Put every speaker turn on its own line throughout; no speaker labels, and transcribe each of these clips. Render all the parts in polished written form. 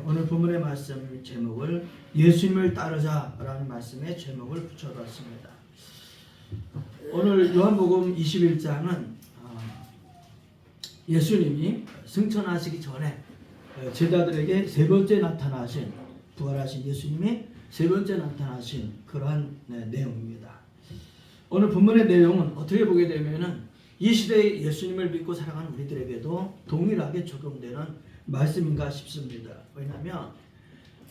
오늘 본문의 말씀 제목을 예수님을 따르자라는 말씀의 제목을 붙여봤습니다. 오늘 요한복음 21장은 예수님이 승천하시기 전에 제자들에게 세 번째 나타나신, 부활하신 예수님이 세 번째 나타나신 그러한 내용입니다. 오늘 본문의 내용은 어떻게 보게 되면은 이 시대에 예수님을 믿고 살아가는 우리들에게도 동일하게 적용되는 말씀인가 싶습니다. 왜냐하면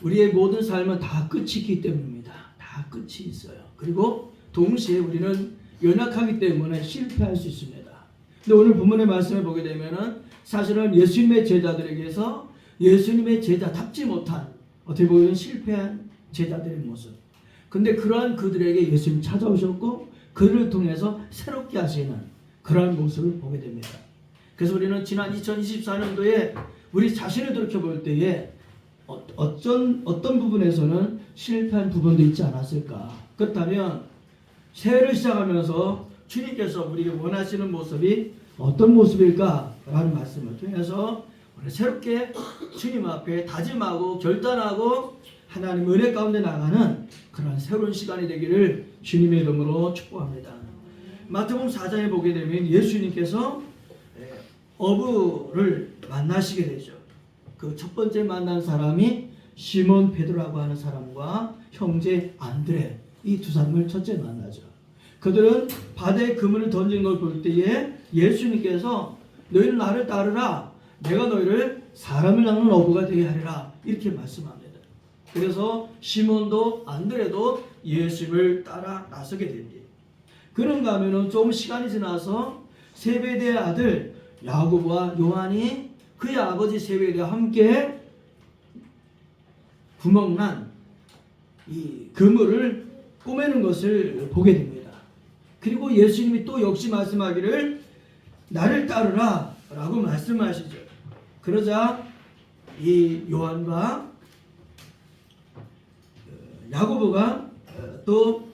우리의 모든 삶은 다 끝이 있기 때문입니다. 다 끝이 있어요. 그리고 동시에 우리는 연약하기 때문에 실패할 수 있습니다. 근데 오늘 본문의 말씀을 보게 되면은 사실은 예수님의 제자들에게서 예수님의 제자답지 못한, 어떻게 보면 실패한 제자들의 모습. 근데 그러한 그들에게 예수님 찾아오셨고 그들을 통해서 새롭게 하시는 그러한 모습을 보게 됩니다. 그래서 우리는 지난 2024년도에 우리 자신을 돌이켜볼 때에 어떤 부분에서는 실패한 부분도 있지 않았을까. 그렇다면 새해를 시작하면서 주님께서 우리에게 원하시는 모습이 어떤 모습일까라는 말씀을 통해서 우리 새롭게 주님 앞에 다짐하고 결단하고 하나님 은혜 가운데 나가는 그런 새로운 시간이 되기를 주님의 이름으로 축복합니다. 마태복음 4장에 보게 되면 예수님께서 어부를 만나시게 되죠. 그 첫 번째 만난 사람이 시몬 베드로라고 하는 사람과 형제 안드레, 이 두 사람을 첫째 만나죠. 그들은 바다에 그물을 던진 걸 볼 때에 예수님께서 너희는 나를 따르라, 내가 너희를 사람을 낚는 어부가 되게 하리라, 이렇게 말씀합니다. 그래서 시몬도 안드레도 예수님을 따라 나서게 됩니다. 그런가 하면은 좀 시간이 지나서 세베대의 아들 야고보와 요한이 그의 아버지 세베대와 함께 구멍난 이 그물을 꼬매는 것을 보게 됩니다. 그리고 예수님이 또 역시 말씀하기를 나를 따르라 라고 말씀하시죠. 그러자 이 요한과 야고보가 또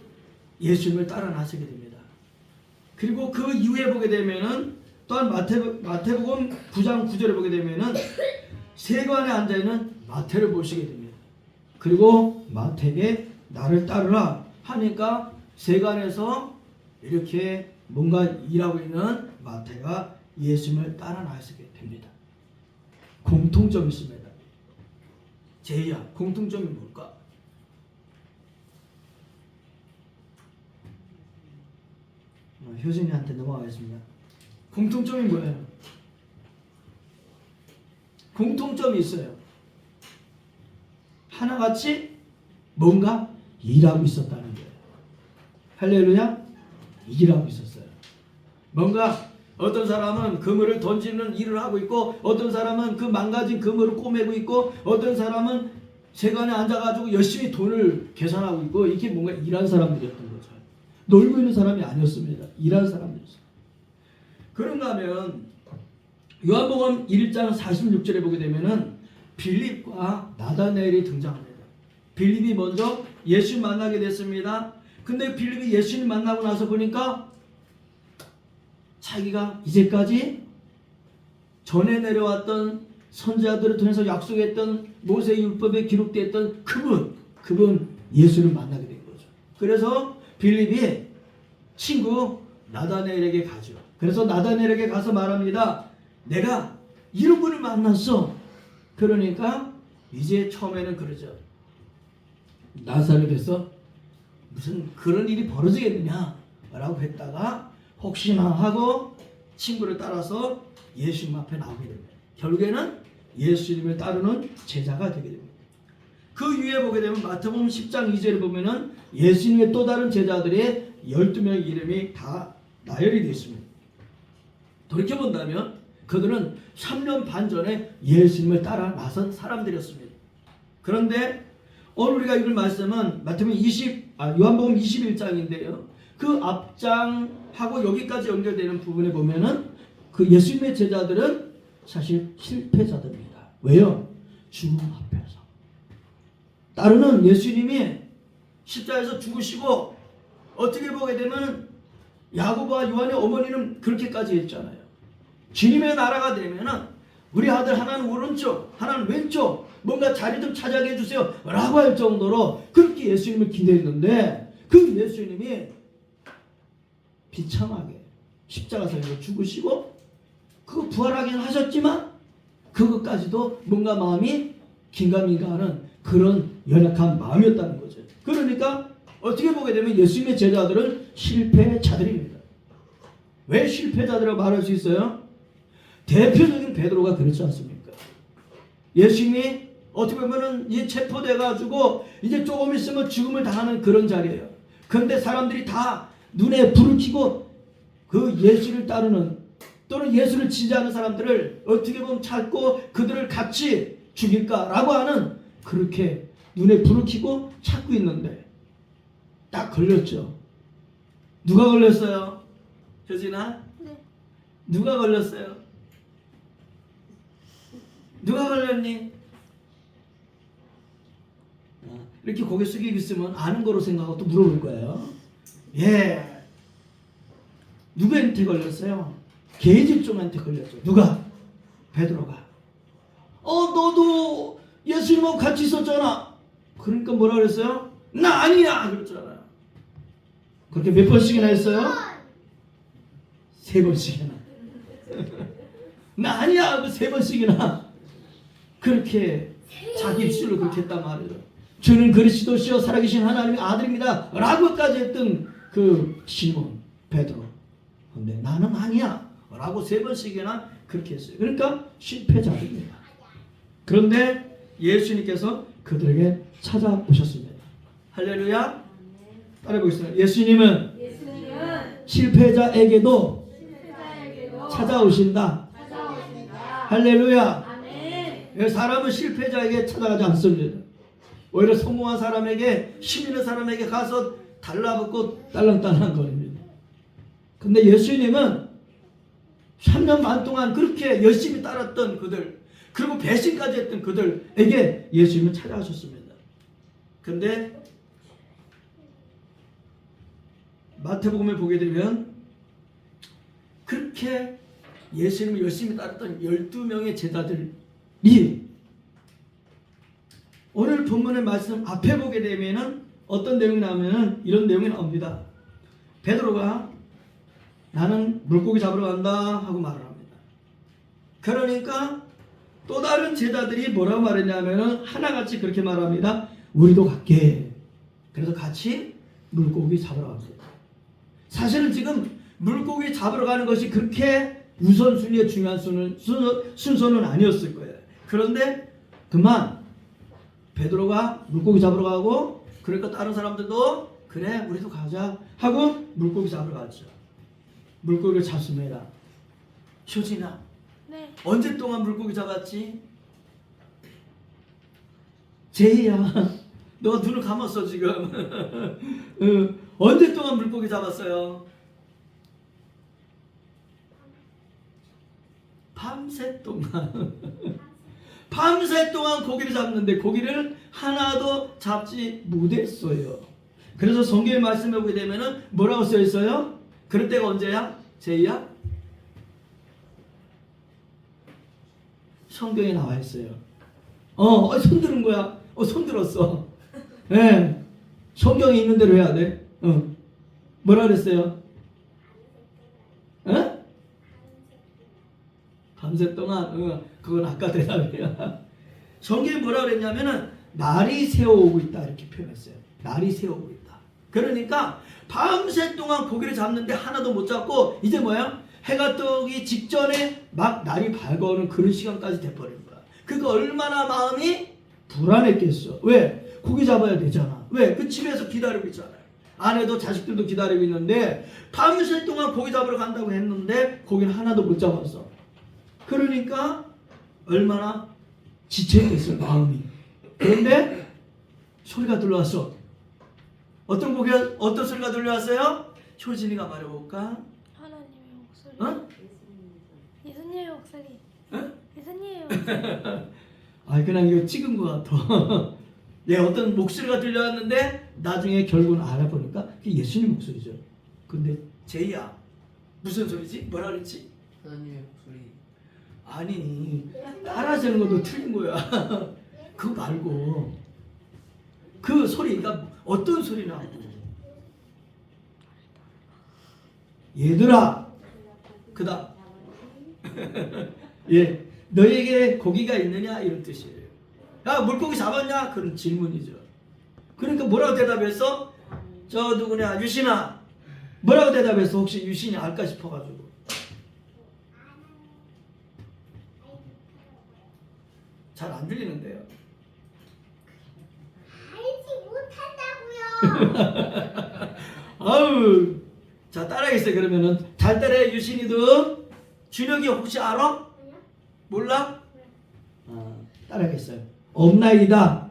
예수님을 따라 나서게 됩니다. 그리고 그 이후에 보게 되면은 또한 마태복음 9장 9절에 보게 되면은 세관에 앉아있는 마태를 보시게 됩니다. 그리고 마태에게 나를 따르라 하니까 세관에서 이렇게 뭔가 일하고 있는 마태가 예수님을 따라 나서게 됩니다. 공통점이 있습니다. 제이야, 공통점이 뭘까? 효진이한테 넘어가겠습니다. 공통점이 뭐예요? 공통점이 있어요. 하나같이 뭔가 일하고 있었다는 거예요. 할렐루야? 일하고 있었어요. 뭔가 어떤 사람은 그물을 던지는 일을 하고 있고, 어떤 사람은 그 망가진 그물을 꼬매고 있고, 어떤 사람은 세관에 앉아가지고 열심히 돈을 계산하고 있고, 이렇게 뭔가 일한 사람들이었던 거죠. 놀고 있는 사람이 아니었습니다. 일한 사람들이었어요. 그런가 하면 요한복음 1장 46절에 보게 되면은 빌립과 나다나엘이 등장합니다. 빌립이 먼저 예수님 만나게 됐습니다. 근데 빌립이 예수님 만나고 나서 보니까 자기가 이제까지 전에 내려왔던 선지자들을 통해서 약속했던 모세의 율법에 기록되었던 그분 예수를 만나게 된 거죠. 그래서 빌립이 친구 나다나엘에게 가죠. 그래서 나다나엘에게 가서 말합니다. 내가 이런 분을 만났어. 그러니까 이제 처음에는 그러죠. 나사렛에서 무슨 그런 일이 벌어지겠느냐 라고 했다가 혹시나 하고 친구를 따라서 예수님 앞에 나오게 됩니다. 결국에는 예수님을 따르는 제자가 되게 됩니다. 그 위에 보게 되면 마태복음 10장 2절에 보면은 예수님의 또 다른 제자들의 12명의 이름이 다 나열이 되어 있습니다. 돌이켜본다면 그들은 3년 반 전에 예수님을 따라 나선 사람들이었습니다. 그런데 오늘 우리가 읽을 말씀은 요한복음 21장인데요. 그 앞장하고 여기까지 연결되는 부분에 보면은 그 예수님의 제자들은 사실 실패자들입니다. 왜요? 죽음 앞에서. 따르는 예수님이 십자가에서 죽으시고 어떻게 보게 되면 야고보와 요한의 어머니는 그렇게까지 했잖아요. 주님의 나라가 되면은 우리 아들 하나는 오른쪽, 하나는 왼쪽, 뭔가 자리 좀 차지하게 해주세요 라고 할 정도로 그렇게 예수님을 기대했는데 그 예수님이 비참하게 십자가에서 죽으시고 그거 부활하긴 하셨지만 그것까지도 뭔가 마음이 긴가민가하는 그런 연약한 마음이었다는 거죠. 그러니까 어떻게 보게 되면 예수님의 제자들은 실패자들입니다. 왜 실패자들이라고 말할 수 있어요? 대표적인 베드로가 그렇지 않습니까? 예수님이 어떻게 보면은 이제 체포돼가지고 이제 조금 있으면 죽음을 당하는 그런 자리예요. 그런데 사람들이 다 눈에 불을 켜고 그 예수를 따르는 또는 예수를 지지하는 사람들을 어떻게 보면 찾고 그들을 같이 죽일까라고 하는 그렇게 눈에 불을 켜고 찾고 있는데 딱 걸렸죠. 누가 걸렸어요? 효진아?
네.
누가 걸렸어요? 누가 걸렸니? 이렇게 고개 숙이고 있으면 아는 거로 생각하고 또 물어볼 거예요. 예. 누구한테 걸렸어요? 계집종한테 걸렸죠. 누가? 베드로가. 너도 예수님하고 같이 있었잖아. 그러니까 뭐라 그랬어요? 나 아니야 그랬잖아요. 그렇게 몇 번씩이나 했어요? 3번씩이나. 나 아니야 하고 3번씩이나 그렇게 자기 입술로 그렇게 했단 말이에요. 주는 그리스도시요 살아계신 하나님의 아들입니다 라고까지 했던 그 시몬 베드로. 근데 나는 아니야 라고 3번씩이나 그렇게 했어요. 그러니까 실패자입니다. 그런데 예수님께서 그들에게 찾아오셨습니다. 할렐루야. 따라해 보겠습니다. 예수님은 실패자에게도 찾아오신다. 할렐루야. 사람은 실패자에게 찾아가지 않습니다. 오히려 성공한 사람에게, 힘 있는 사람에게 가서 달라붙고 딸랑딸랑 거립니다. 근데 예수님은 3년 반 동안 그렇게 열심히 따랐던 그들, 그리고 배신까지 했던 그들에게 예수님은 찾아가셨습니다. 근데 마태복음을 보게 되면 그렇게 예수님을 열심히 따랐던 12명의 제자들이 오늘 본문의 말씀 앞에 보게 되면은 어떤 내용이 나오면은 이런 내용이 나옵니다. 베드로가 나는 물고기 잡으러 간다 하고 말을 합니다. 그러니까 또 다른 제자들이 뭐라고 말했냐면은 하나같이 그렇게 말합니다. 우리도 갈게. 그래서 같이 물고기 잡으러 갑니다. 사실은 지금 물고기 잡으러 가는 것이 그렇게 우선순위의 중요한 순서는 아니었을 거예요. 그런데 그만 베드로가 물고기 잡으러 가고 그러니까 다른 사람들도 그래 우리도 가자 하고 물고기 잡으러 갔죠. 물고기를 잡습니다. 효진아,
네.
언제 동안 물고기 잡았지? 제이야, 너가 눈을 감았어 지금. 언제 동안 물고기 잡았어요? 밤새 동안. 밤새 동안 고기를 잡는데 고기를 하나도 잡지 못했어요. 그래서 성경의 말씀에 보게 되면은 뭐라고 써 있어요? 그럴 때가 언제야? 제이야? 성경에 나와 있어요. 손 드는 거야. 손 들었어. 예. 네. 성경에 있는 대로 해야 돼. 뭐라 그랬어요? 에? 밤새 동안. 그건 아까 대답이야. 성경이 뭐라 그랬냐면은 날이 새어오고 있다 이렇게 표현했어요. 날이 새어오고 있다. 그러니까 밤새 동안 고기를 잡는데 하나도 못 잡고 이제 뭐야? 해가 뜨기 직전에 막 날이 밝아오는 그런 시간까지 돼버린 거야. 그러니까 얼마나 마음이 불안했겠어. 왜? 고기 잡아야 되잖아. 왜? 그 집에서 기다리고 있잖아요. 아내도 자식들도 기다리고 있는데 밤새 동안 고기 잡으러 간다고 했는데 고기는 하나도 못 잡았어. 그러니까 얼마나 지쳐있겠어요 마음이. 그런데 소리가 들려왔어. 어떤 소리가 들려왔어요? 효진이가 말해볼까?
하나님의 목소리.
어?
예수님의 목소리.
어?
예수님의 목소리.
그냥 이거 찍은 것 같아. 어떤 목소리가 들려왔는데 나중에 결국은 알아보니까 그게 예수님 목소리죠. 근데 제이야 무슨 소리지? 뭐라 그랬지?
하나님의 목소리.
아니 따라하는 것도 틀린 거야. 그거 말고 그 소리가 어떤 소리나? 얘들아, 그다음 예, 너에게 고기가 있느냐 이런 뜻이에요. 야, 물고기 잡았냐? 그런 질문이죠. 그러니까 뭐라고 대답했어? 저 누구냐, 유신아. 뭐라고 대답했어? 혹시 유신이 알까 싶어가지고. 잘 안 들리는데요.
알지 못한다고요.
아우, 자 따라하겠어요. 그러면은 잘 따라해. 유신이도 준혁이 혹시 알아? 몰라? 따라하겠어요. 없나이다.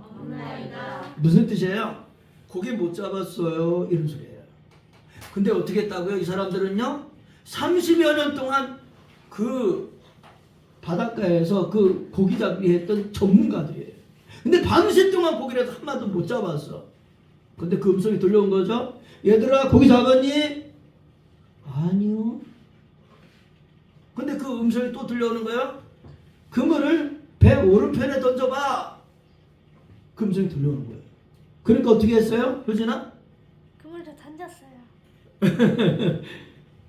무슨 뜻이에요? 고기 못 잡았어요 이런 소리예요. 근데 어떻게 했다고요? 이 사람들은요 30여 년 동안 그 바닷가에서 그 고기 잡기 했던 전문가들이에요. 근데 밤새 동안 고기라도 한 마리도 못 잡았어. 근데 그 음성이 들려온 거죠. 얘들아, 고기 잡았니? 아니요. 근데 그 음성이 또 들려오는 거예요. 그물을 배 오른편에 던져봐. 그 음성이 들려오는 거예요. 그러니까 어떻게 했어요? 효진아?
그물도 던졌어요.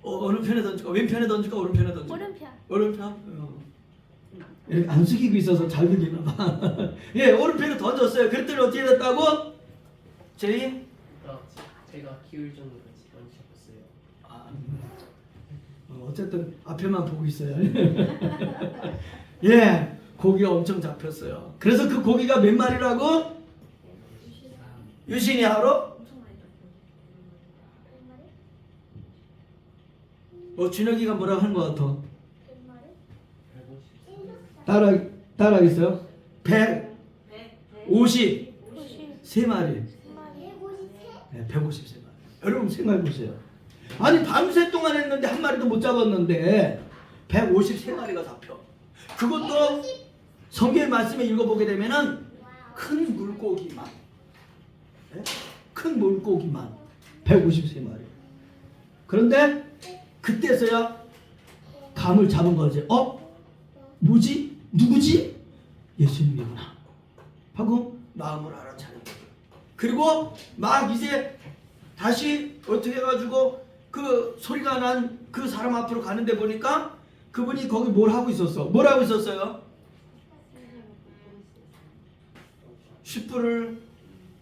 어느 편에 던질까? 왼편에 던질까? 오른편에 던질까?
오른편.
오른편? 이렇게 안 숙이고 있어서 잘 들리나 봐. 예, 오른편에 던졌어요. 그랬더니 어떻게 됐다고? 제이?
제가 기울 정도로 던지셨어요.
어쨌든 앞에만 보고 있어요. 예, 고기가 엄청 잡혔어요. 그래서 그 고기가 몇 마리라고? 유신이 알아? 준혁이가 뭐라고 하는 것 같아? 따라하겠어요? 153마리.
153마리.
네, 153마리. 여러분 생각해 보세요. 아니 밤새 동안 했는데 한 마리도 못 잡았는데 153마리가 잡혀. 그것도 성경의 말씀에 읽어보게 되면은 큰 물고기만, 네? 큰 물고기만 153마리. 그런데 그때서야 감을 잡은 거지. 뭐지? 누구지? 예수님이구나 하고 마음을 알아차린 거예요. 그리고 막 이제 다시 어떻게 해가지고 그 소리가 난 그 사람 앞으로 가는데 보니까 그분이 거기 뭘 하고 있었어? 뭘 하고 있었어요? 숯불을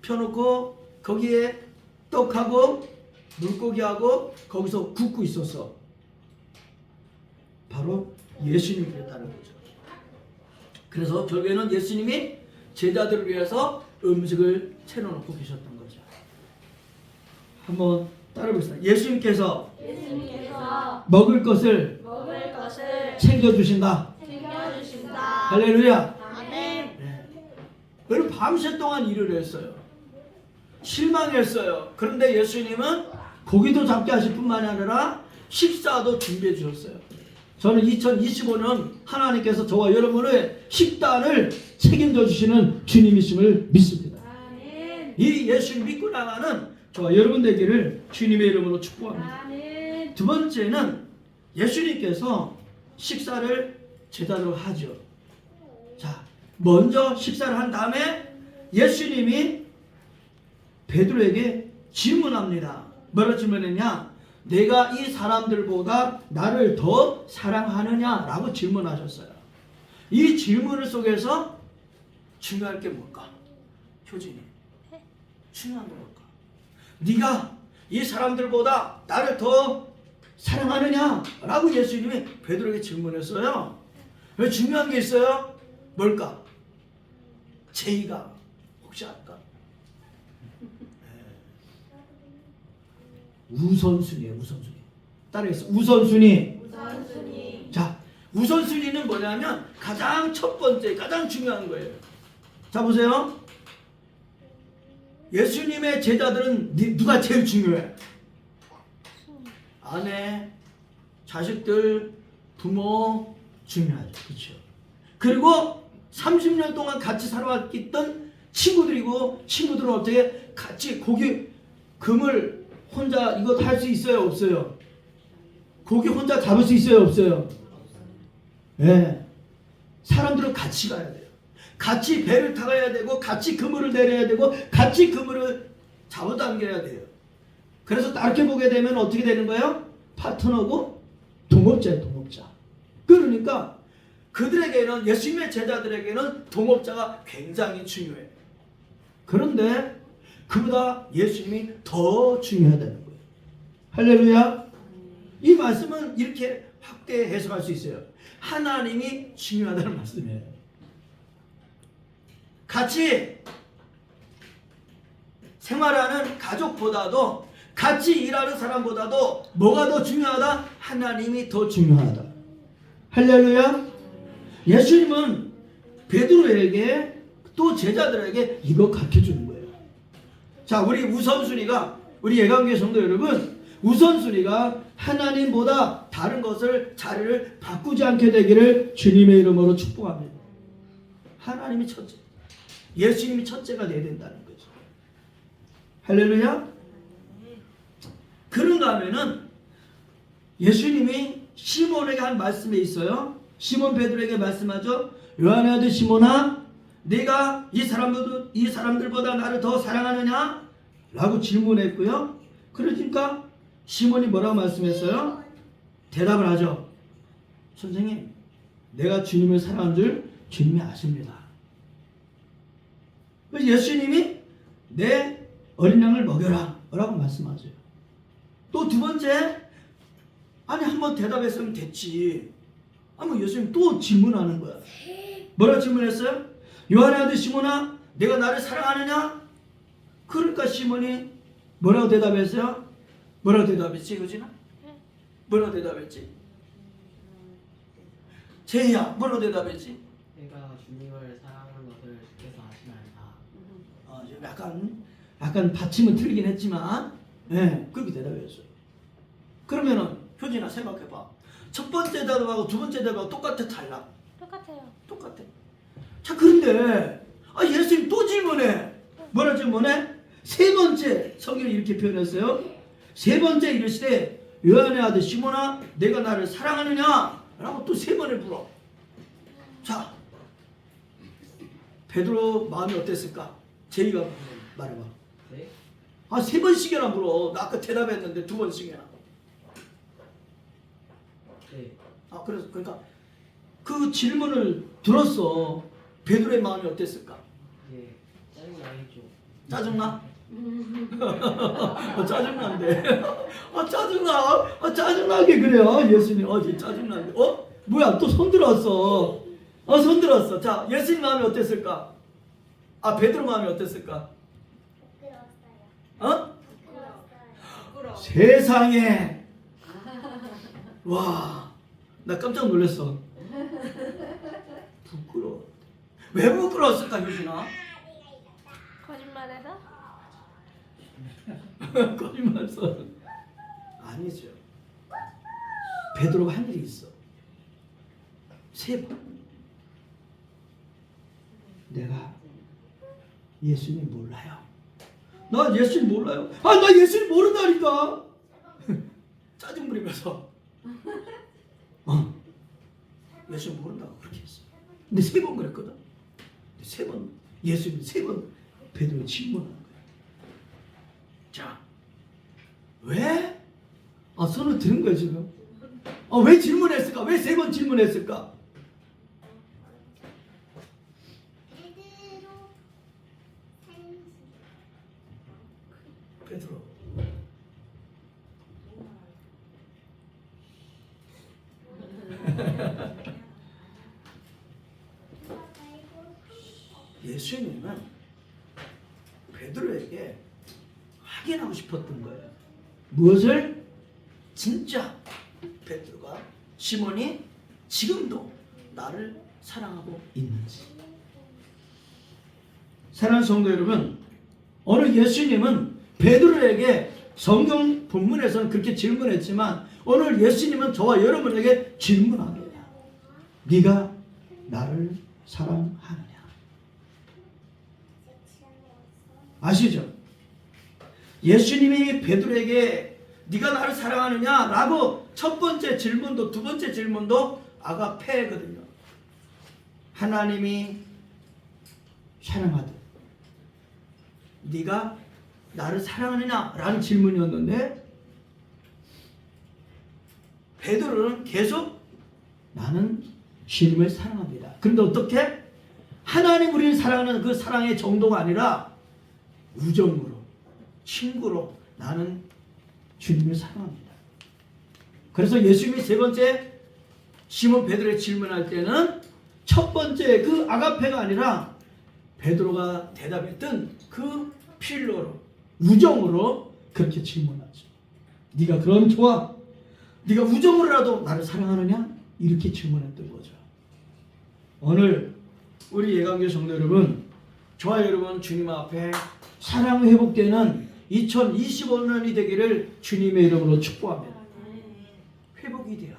펴놓고 거기에 떡하고 물고기하고 거기서 굽고 있었어. 바로 예수님이 그랬다는 거죠. 그래서 결국에는 예수님이 제자들을 위해서 음식을 채워놓고 계셨던 거죠. 한번 따라해보겠습니다. 예수님께서 먹을 것을 챙겨주신다. 할렐루야. 네. 여러분 밤새 동안 일을 했어요. 실망했어요. 그런데 예수님은 고기도 잡게 하실 뿐만이 아니라 식사도 준비해 주셨어요. 저는 2025년 하나님께서 저와 여러분의 식단을 책임져 주시는 주님이심을 믿습니다. 이 예수님 믿고 나가는 저와 여러분 되기를 주님의 이름으로 축복합니다. 두 번째는 예수님께서 식사를 제대로 하죠. 자, 먼저 식사를 한 다음에 예수님이 베드로에게 질문합니다. 뭐라 질문했냐? 내가 이 사람들보다 나를 더 사랑하느냐라고 질문하셨어요. 이 질문을 속에서 중요할 게 뭘까? 효진이, 중요한 게 뭘까? 네가 이 사람들보다 나를 더 사랑하느냐라고 예수님이 베드로에게 질문했어요. 왜 중요한 게 있어요? 뭘까? 제이가 혹시 알까? 우선순위예요. 우선순위. 따라해서 우선순위. 자, 우선순위는 뭐냐면 가장 첫 번째, 가장 중요한 거예요. 자, 보세요. 예수님의 제자들은 누가 제일 중요해? 아내, 자식들, 부모 중요하죠. 그렇죠? 그리고 30년 동안 같이 살아왔던 친구들이고, 친구들은 어떻게 같이 고기 금을 혼자 이거 할 수 있어요? 없어요? 고기 혼자 잡을 수 있어요? 없어요? 네. 사람들은 같이 가야 돼요. 같이 배를 타야 되고 같이 그물을 내려야 되고 같이 그물을 잡아당겨야 돼요. 그래서 따르게 보게 되면 어떻게 되는 거예요? 파트너고 동업자예요. 동업자. 그러니까 그들에게는, 예수님의 제자들에게는 동업자가 굉장히 중요해요. 그런데 그보다 예수님이 더 중요하다는 거예요. 할렐루야. 이 말씀은 이렇게 확대 해석할 수 있어요. 하나님이 중요하다는 말씀이에요. 같이 생활하는 가족보다도, 같이 일하는 사람보다도 뭐가 더 중요하다? 하나님이 더 중요하다. 할렐루야. 예수님은 베드로에게 또 제자들에게 이거 가르쳐주는 거예요. 자, 우리 우선순위가, 우리 예강교회 성도 여러분, 우선순위가 하나님보다 다른 것을, 자리를 바꾸지 않게 되기를 주님의 이름으로 축복합니다. 하나님이 첫째, 예수님이 첫째가 돼야 된다는 거죠. 할렐루야. 그런가 하면은 예수님이 시몬에게 한 말씀에 있어요. 시몬 베드로에게 말씀하죠. 요한의 아들 시몬아, 네가 이 사람들보다 나를 더 사랑하느냐? 라고 질문했고요. 그러니까 시몬이 뭐라고 말씀했어요? 대답을 하죠. 선생님, 내가 주님을 사랑하는 줄 주님이 아십니다. 그래서 예수님이 내 어린 양을 먹여라 라고 말씀하세요. 또 두 번째, 아니 한번 대답했으면 됐지. 아니 예수님 또 질문하는 거야. 뭐라고 질문했어요? 요한의 아들 시몬아, 내가 나를 사랑하느냐? 그러니까 시몬이 뭐라고 대답했어요? 뭐라고 대답했지, 그지나? 뭐라고 대답했지? 제이야, 뭐라고 대답했지?
내가 주님을 사랑하는 것을 주께서 아시나이다.
약간 받침은 틀리긴 했지만, 그렇게 대답했어요. 그러면은 효진아 생각해봐. 첫 번째 대답하고 두 번째 대답하고 똑같아, 달라?
똑같아요.
똑같아. 자, 그런데 예수님 또 질문해. 뭐라 질문해? 세 번째, 성경이 이렇게 표현했어요. 세 번째 이르시되 요한의 아들 시몬아, 내가 나를 사랑하느냐? 라고 또 세 번을 물어. 자, 베드로 마음이 어땠을까? 제이가 말해봐.
네?
세 번씩이나 물어. 나 아까 대답했는데 두 번씩이나.
네.
그러니까 그 질문을 들었어. 베드로의 마음이 어땠을까?
예. 짜증나겠죠.
짜증나? 짜증난데. 짜증나게 그래요. 예수님 어제 짜증난데. 뭐야, 또 손 들었어. 손 들었어. 자, 예수님 마음이 어땠을까? 베드로 마음이 어땠을까? 세상에. 와, 나 깜짝 놀랐어. 부끄러워. 왜 부끄러웠을까, 유진아?
거짓말해서?
거짓말서. 아니죠. 베드로가 한 일이 있어. 세 번. 내가 예수님 몰라요. 나 예수님 몰라요. 나 예수님 모른다니까. 짜증 부리면서. 예수님 모른다고 그렇게 했어. 근데 세 번 그랬거든. 세 번, 예수님 세 번 베드로 질문하는 거야. 자, 왜? 손을 드는 거야 지금. 왜 질문했을까? 왜 세 번 질문했을까? 베드로. 예수님은 베드로에게 확인하고 싶었던 거예요. 무엇을? 진짜 베드로가, 시몬이 지금도 나를 사랑하고 있는지. 사랑하는 성도 여러분, 오늘 예수님은 베드로에게 성경 본문에서는 그렇게 질문했지만 오늘 예수님은 저와 여러분에게 질문합니다. 네가 나를 사랑하느냐? 아시죠? 예수님이 베드로에게 네가 나를 사랑하느냐? 라고 첫 번째 질문도 두 번째 질문도 아가페거든요. 하나님이 사랑하듯. 네가 나를 사랑하느냐? 라는 질문이었는데 베드로는 계속 나는 주님을 사랑합니다. 그런데 어떻게? 하나님 우리를 사랑하는 그 사랑의 정도가 아니라 우정으로, 친구로 나는 주님을 사랑합니다. 그래서 예수님이 세 번째 시몬 베드로의 질문할 때는 첫 번째 그 아가페가 아니라 베드로가 대답했던 그 필로로, 우정으로 그렇게 질문하죠. 네가 그럼 좋아. 네가 우정으로라도 나를 사랑하느냐? 이렇게 질문했던 거죠. 오늘 우리 예강교 성도 여러분, 저와 여러분 주님 앞에 사랑이 회복되는 2025년이 되기를 주님의 이름으로 축복합니다. 회복이 돼야 돼요.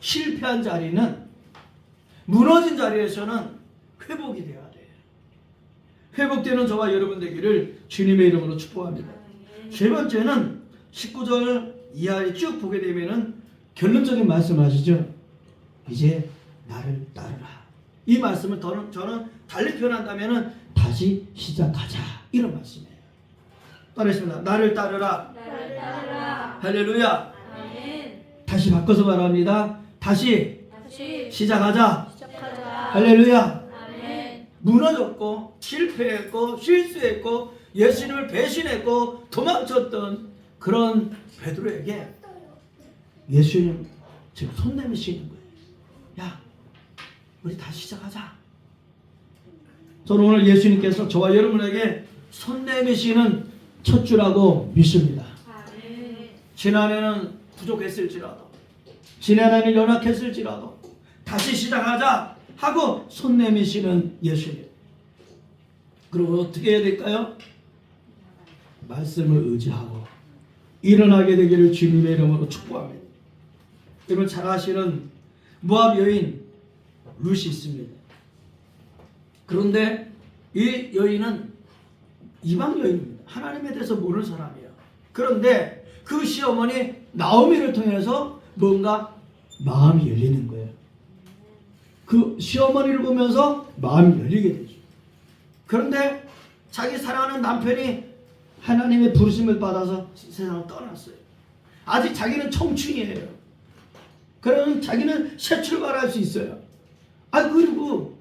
실패한 자리는, 무너진 자리에서는 회복이 돼야 돼요. 회복되는 저와 여러분 되기를 주님의 이름으로 축복합니다. 세 번째는 19절 이하에 쭉 보게 되면은 결론적인 말씀하시죠. 이제 나를 따르라. 이 말씀을 저는 달리 표현한다면은 다시 시작하자, 이런 말씀이에요. 따르겠습니다. 나를 따르라.
나를 따르라.
할렐루야.
아멘.
다시 바꿔서 말합니다. 다시 시작하자.
시작하자.
할렐루야.
아멘.
무너졌고 실패했고 실수했고 예수님을 배신했고 도망쳤던 그런 베드로에게 예수님 지금 손 내미시는 거예요. 야, 우리 다시 시작하자. 저는 오늘 예수님께서 저와 여러분에게 손 내미시는 첫 주라고 믿습니다.
아멘.
지난해는 부족했을지라도, 지난해는 연약했을지라도 다시 시작하자 하고 손 내미시는 예수님. 그리고 어떻게 해야 될까요? 말씀을 의지하고 일어나게 되기를 주님의 이름으로 축복합니다. 여러분 잘 아시는 모압 여인 룻이 있습니다. 그런데 이 여인은 이방 여인입니다. 하나님에 대해서 모르는 사람이에요. 그런데 그 시어머니 나오미를 통해서 뭔가 마음이 열리는 거예요. 그 시어머니를 보면서 마음이 열리게 되죠. 그런데 자기 사랑하는 남편이 하나님의 부르심을 받아서 세상을 떠났어요. 아직 자기는 청춘이에요. 그러면 자기는 새 출발할 수 있어요. 그리고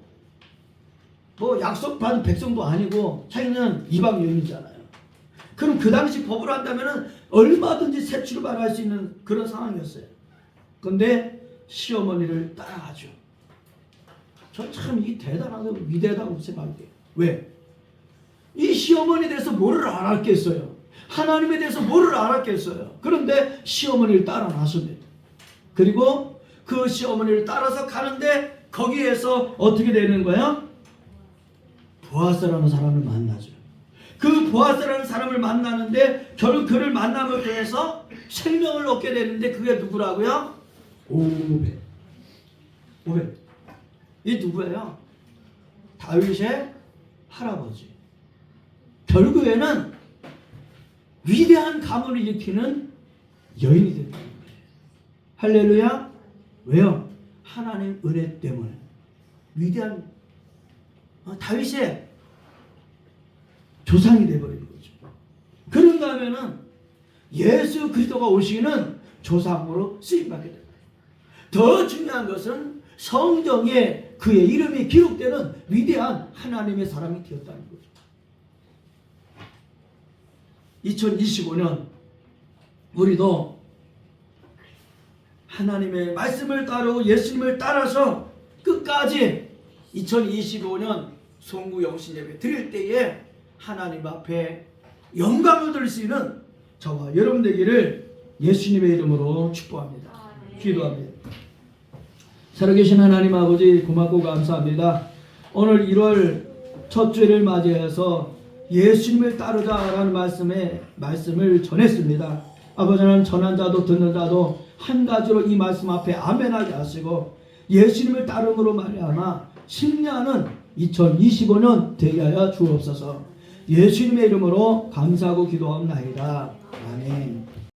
뭐 약속받은 백성도 아니고 자기는 이방 여인이잖아요. 그럼 그 당시 법으로 한다면 얼마든지 새 출발할 수 있는 그런 상황이었어요. 그런데 시어머니를 따라가죠. 전 참 이게 대단하고 위대하다고 생각해요. 왜? 이 시어머니에 대해서 뭐를 알았겠어요? 하나님에 대해서 뭐를 알았겠어요? 그런데 시어머니를 따라 나섭니다. 그리고 그 시어머니를 따라서 가는데 거기에서 어떻게 되는 거예요? 보아스라는 사람을 만나죠. 그 보아스라는 사람을 만나는데 결국 그를 만남을 통해서 생명을 얻게 되는데 그게 누구라고요? 오벳. 이 누구예요? 다윗의 할아버지. 결국에는 위대한 가문을 일으키는 여인이 된다는 거예요. 할렐루야. 왜요? 하나님 은혜 때문에 위대한 다윗의 조상이 되어버린 거죠. 그런가 하면은 예수 그리스도가 오시는 조상으로 쓰임받게 됩니다. 더 중요한 것은 성경에 그의 이름이 기록되는 위대한 하나님의 사람이 되었다는 거죠. 2025년 우리도 하나님의 말씀을 따르고 예수님을 따라서 끝까지 2025년 송구 영신 예배 드릴 때에 하나님 앞에 영광을 드릴 수 있는 저와 여러분 되기를 예수님의 이름으로 축복합니다. 기도합니다. 살아계신 하나님 아버지 고맙고 감사합니다. 오늘 1월 첫 주를 맞이해서 예수님을 따르자라는 말씀을 전했습니다. 아버지는 전한 자도 듣는 자도 한 가지로 이 말씀 앞에 아멘하게 하시고 예수님을 따름으로 말미암아 승리하는 2025년 되게 하여 주옵소서. 예수님의 이름으로 감사하고 기도하옵나이다. 아멘.